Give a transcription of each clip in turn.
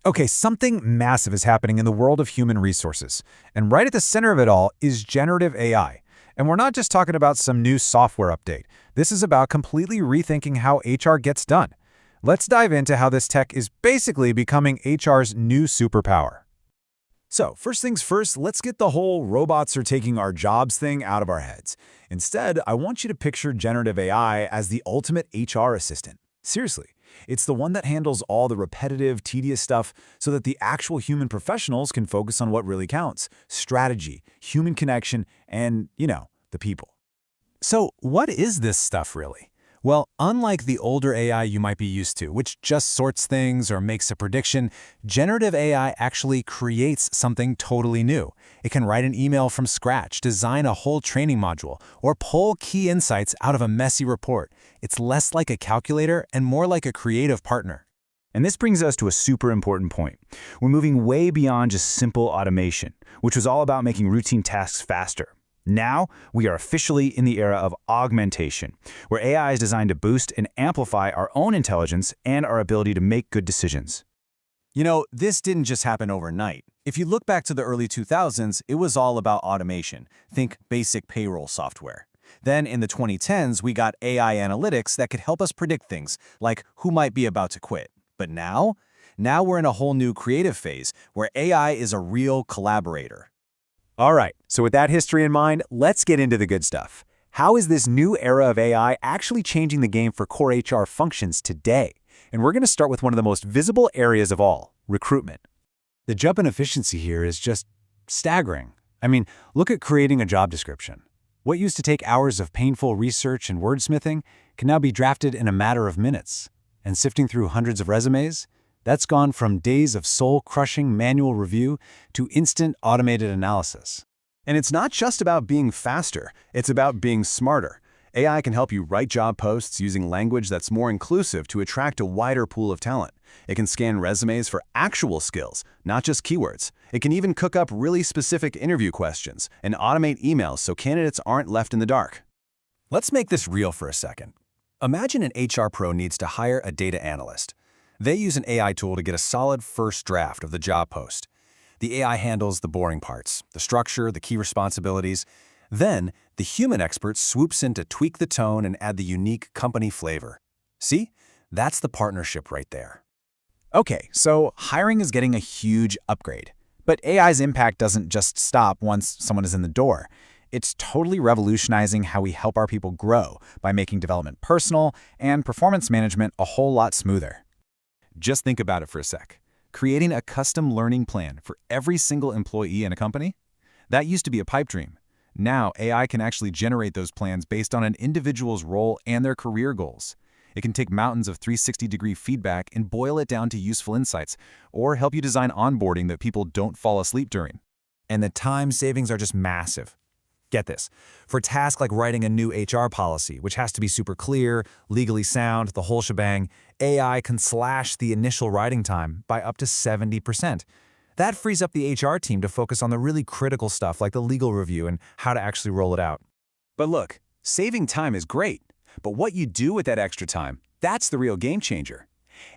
Okay, something massive is happening in the world of human resources. And right at the center of it all is generative AI. And we're not just talking about some new software update. This is about completely rethinking how HR gets done. Let's dive into how this tech is basically becoming HR's new superpower. So, first things first, let's get the whole robots are taking our jobs thing out of our heads. Instead, I want you to picture generative AI as the ultimate HR assistant. Seriously, it's the one that handles all the repetitive, tedious stuff so that the actual human professionals can focus on what really counts: strategy, human connection, and, the people. So, what is this stuff really? Well, unlike the older AI you might be used to, which just sorts things or makes a prediction, generative AI actually creates something totally new. It can write an email from scratch, design a whole training module, or pull key insights out of a messy report. It's less like a calculator and more like a creative partner. And this brings us to a super important point. We're moving way beyond just simple automation, which was all about making routine tasks faster. Now, we are officially in the era of augmentation, where AI is designed to boost and amplify our own intelligence and our ability to make good decisions. This didn't just happen overnight. If you look back to the early 2000s, it was all about automation. Think basic payroll software. Then in the 2010s, we got AI analytics that could help us predict things, like who might be about to quit. But now we're in a whole new creative phase, where AI is a real collaborator. All right, so with that history in mind, let's get into the good stuff. How is this new era of AI actually changing the game for core HR functions today? And we're going to start with one of the most visible areas of all: recruitment. The jump in efficiency here is just staggering. I mean, look at creating a job description. What used to take hours of painful research and wordsmithing can now be drafted in a matter of minutes. And sifting through hundreds of resumes, that's gone from days of soul-crushing manual review to instant automated analysis. And it's not just about being faster, it's about being smarter. AI can help you write job posts using language that's more inclusive to attract a wider pool of talent. It can scan resumes for actual skills, not just keywords. It can even cook up really specific interview questions and automate emails so candidates aren't left in the dark. Let's make this real for a second. Imagine an HR pro needs to hire a data analyst. They use an AI tool to get a solid first draft of the job post. The AI handles the boring parts, the structure, the key responsibilities. Then, the human expert swoops in to tweak the tone and add the unique company flavor. See? That's the partnership right there. Okay, so hiring is getting a huge upgrade. But AI's impact doesn't just stop once someone is in the door. It's totally revolutionizing how we help our people grow by making development personal and performance management a whole lot smoother. Just think about it for a sec. Creating a custom learning plan for every single employee in a company? That used to be a pipe dream. Now, AI can actually generate those plans based on an individual's role and their career goals. It can take mountains of 360-degree feedback and boil it down to useful insights, or help you design onboarding that people don't fall asleep during. And the time savings are just massive. Get this. For tasks like writing a new HR policy, which has to be super clear, legally sound, the whole shebang, AI can slash the initial writing time by up to 70%. That frees up the HR team to focus on the really critical stuff like the legal review and how to actually roll it out. But look, saving time is great, but what you do with that extra time, that's the real game changer.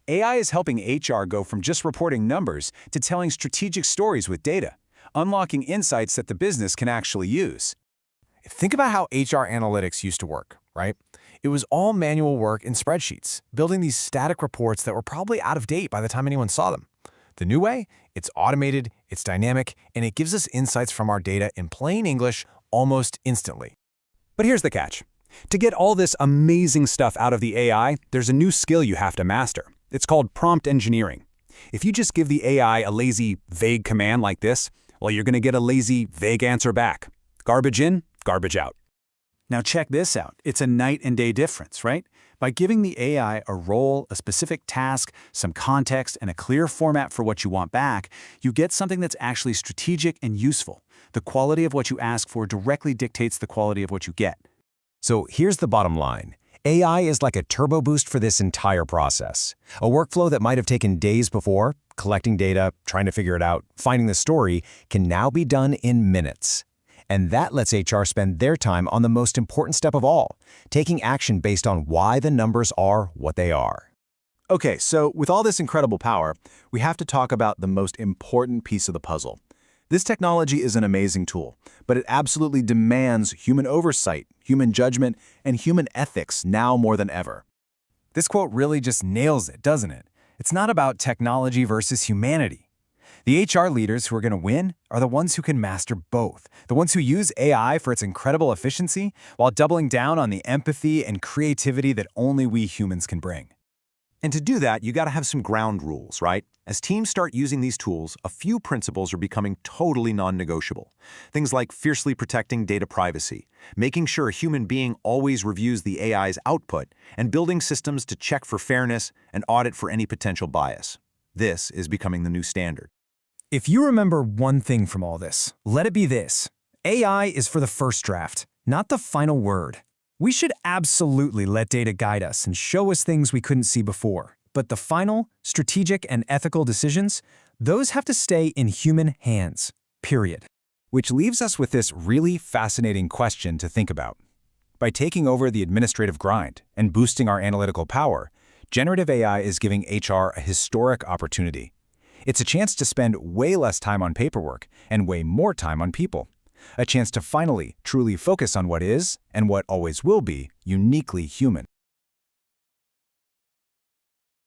AI is helping HR go from just reporting numbers to telling strategic stories with data, unlocking insights that the business can actually use. Think about how HR analytics used to work, right? It was all manual work in spreadsheets, building these static reports that were probably out of date by the time anyone saw them. The new way? It's automated, it's dynamic, and it gives us insights from our data in plain English almost instantly. But here's the catch. To get all this amazing stuff out of the AI, there's a new skill you have to master. It's called prompt engineering. If you just give the AI a lazy, vague command like this, well, you're going to get a lazy, vague answer back. Garbage in, garbage out. Now check this out. It's a night and day difference, right? By giving the AI a role, a specific task, some context, and a clear format for what you want back, you get something that's actually strategic and useful. The quality of what you ask for directly dictates the quality of what you get. So here's the bottom line. AI is like a turbo boost for this entire process. A workflow that might have taken days before, collecting data, trying to figure it out, finding the story, can now be done in minutes. And that lets HR spend their time on the most important step of all, taking action based on why the numbers are what they are. Okay, so with all this incredible power, we have to talk about the most important piece of the puzzle. This technology is an amazing tool, but it absolutely demands human oversight, human judgment, and human ethics now more than ever. This quote really just nails it, doesn't it? It's not about technology versus humanity. The HR leaders who are going to win are the ones who can master both, the ones who use AI for its incredible efficiency while doubling down on the empathy and creativity that only we humans can bring. And to do that, you got to have some ground rules, right? As teams start using these tools, a few principles are becoming totally non-negotiable. Things like fiercely protecting data privacy, making sure a human being always reviews the AI's output, and building systems to check for fairness and audit for any potential bias. This is becoming the new standard. If you remember one thing from all this, let it be this. AI is for the first draft, not the final word. We should absolutely let data guide us and show us things we couldn't see before. But the final, strategic, and ethical decisions, those have to stay in human hands, period. Which leaves us with this really fascinating question to think about. By taking over the administrative grind and boosting our analytical power, generative AI is giving HR a historic opportunity. It's a chance to spend way less time on paperwork and way more time on people. A chance to finally, truly focus on what is, and what always will be, uniquely human.